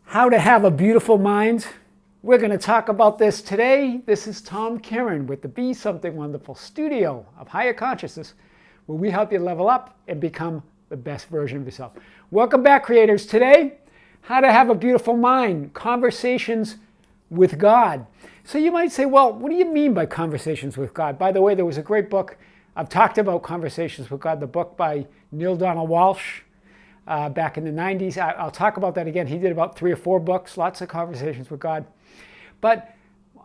How to have a beautiful mind. We're going to talk about this today. This is Tom Kieran with the Be Something Wonderful studio of higher consciousness, where we help you level up and become the best version of yourself. Welcome back, creators. Today, how to have a beautiful mind, conversations with God. So you might say, well, what do you mean by conversations with God? By the way, there was a great book. I've talked about Conversations with God, the book by Neil Donald Walsh. Back in the 90s. I'll talk about that again. He did about 3 or 4 books, lots of conversations with God. But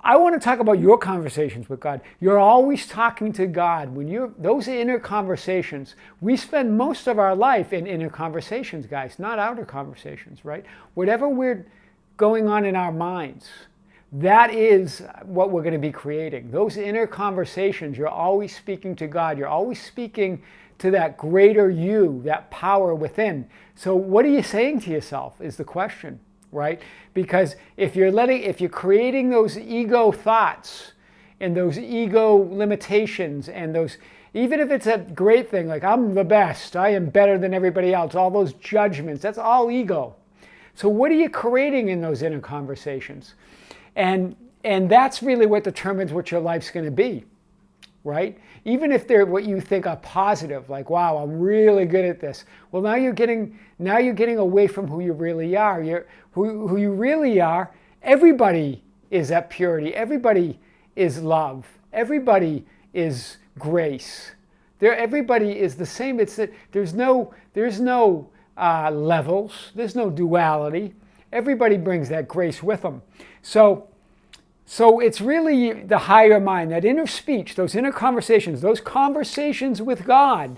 I want to talk about your conversations with God. You're always talking to God. Those inner conversations, we spend most of our life in inner conversations, guys, not outer conversations, right? Whatever we're going on in our minds, that is what we're going to be creating. Those inner conversations, you're always speaking to God. You're always speaking to that greater you, that power within. So what are you saying to yourself is the question, right? Because if you're creating those ego thoughts and those ego limitations and those, even if it's a great thing, like I'm the best, I am better than everybody else, all those judgments, that's all ego. So what are you creating in those inner conversations? And that's really what determines what your life's going to be. Right? Even if they're what you think are positive, like, wow, I'm really good at this. Well, now you're getting away from who you really are. Who you really are, everybody is at purity. Everybody is love. Everybody is grace. Everybody is the same. It's that there's no levels. There's no duality. Everybody brings that grace with them. So it's really the higher mind, that inner speech, those inner conversations, those conversations with God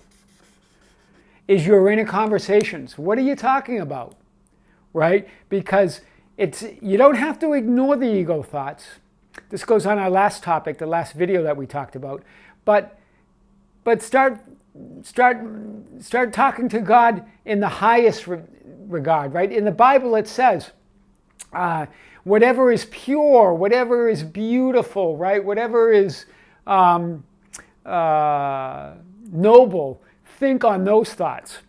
is your inner conversations. What are you talking about? Right? Because you don't have to ignore the ego thoughts. This goes on our last topic, the last video that we talked about. But start talking to God in the highest regard, right? In the Bible it says, whatever is pure, whatever is beautiful, right? Whatever is noble, think on those thoughts.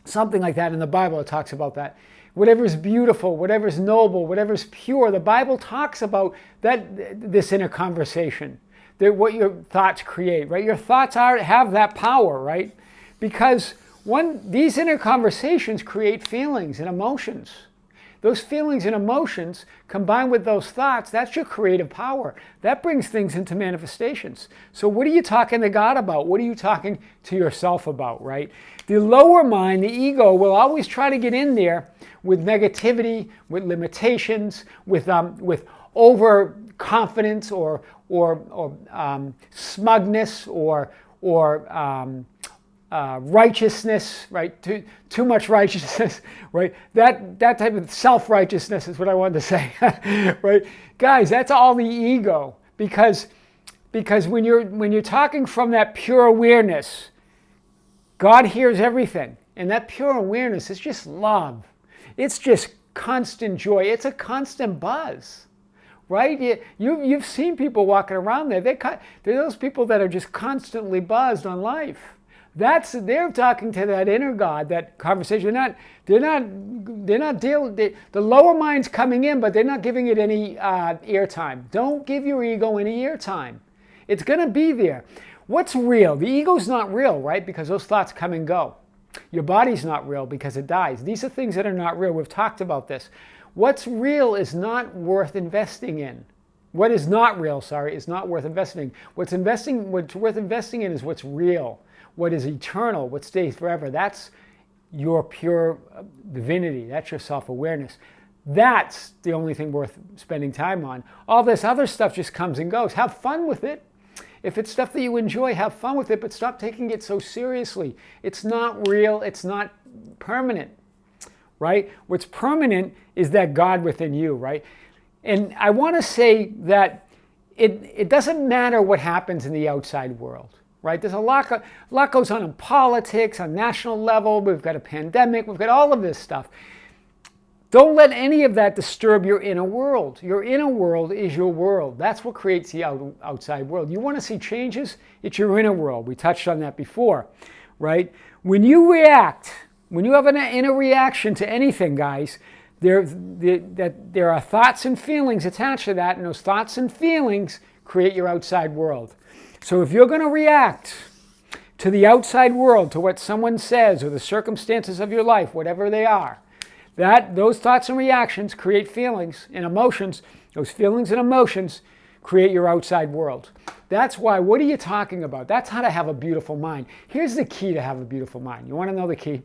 Something like that in the Bible, it talks about that. Whatever is beautiful, whatever is noble, whatever is pure, the Bible talks about this inner conversation, what your thoughts create, right? Your thoughts have that power, right? Because these inner conversations create feelings and emotions. Those feelings and emotions combined with those thoughts, that's your creative power. That brings things into manifestations. So what are you talking to God about? What are you talking to yourself about, right? The lower mind, the ego, will always try to get in there with negativity, with limitations, with overconfidence or smugness or righteousness, right? Too much righteousness, right? That type of self-righteousness is what I wanted to say, right? Guys, that's all the ego, because when you're talking from that pure awareness, God hears everything, and that pure awareness is just love. It's just constant joy. It's a constant buzz. Right? You've seen people walking around there. They're those people that are just constantly buzzed on life. They're talking to that inner God, that conversation. They're not dealing. The lower mind's coming in, but they're not giving it any airtime. Don't give your ego any airtime. It's going to be there. What's real? The ego's not real, right? Because those thoughts come and go. Your body's not real because it dies. These are things that are not real. We've talked about this. What's real is not worth investing in. What is not real, is not worth investing in. What's worth investing in is what's real. What is eternal, what stays forever. That's your pure divinity. That's your self-awareness. That's the only thing worth spending time on. All this other stuff just comes and goes. Have fun with it. If it's stuff that you enjoy, have fun with it, but stop taking it so seriously. It's not real. It's not permanent, right? What's permanent is that God within you, right? And I want to say that it doesn't matter what happens in the outside world. Right? There's a lot goes on in politics, on national level. We've got a pandemic. We've got all of this stuff. Don't let any of that disturb your inner world. Your inner world is your world. That's what creates the outside world. You want to see changes? It's your inner world. We touched on that before, right? When you react, when you have an inner reaction to anything, guys, that there are thoughts and feelings attached to that, and those thoughts and feelings create your outside world. So if you're going to react to the outside world, to what someone says or the circumstances of your life, whatever they are, those thoughts and reactions create feelings and emotions. Those feelings and emotions create your outside world. That's why, what are you talking about? That's how to have a beautiful mind. Here's the key to have a beautiful mind. You want to know the key?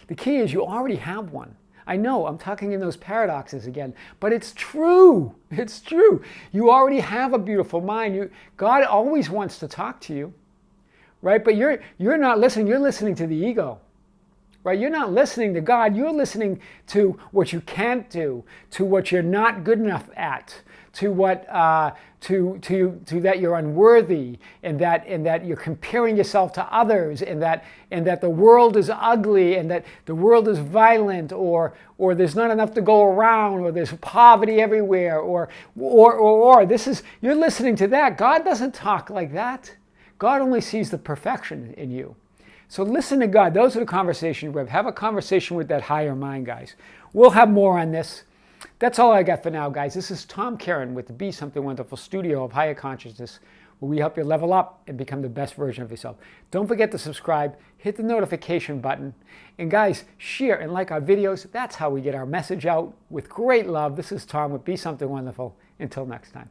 The key is you already have one. I know I'm talking in those paradoxes again, but it's true. It's true. You already have a beautiful mind. God always wants to talk to you, right? But you're not listening. You're listening to the ego, right? You're not listening to God. You're listening to what you can't do, to what you're not good enough at, to what to that you're unworthy, and that you're comparing yourself to others, and that the world is ugly, and that the world is violent, or there's not enough to go around, or there's poverty everywhere, or this is, you're listening to that. God doesn't talk like that. God only sees the perfection in you. So listen to God. Those are the conversations we have. Have a conversation with that higher mind, guys. We'll have more on this. That's all I got for now, guys. This is Tom Karen with the Be Something Wonderful studio of Higher Consciousness, where we help you level up and become the best version of yourself. Don't forget to subscribe, hit the notification button, and guys, share and like our videos. That's how we get our message out with great love. This is Tom with Be Something Wonderful. Until next time.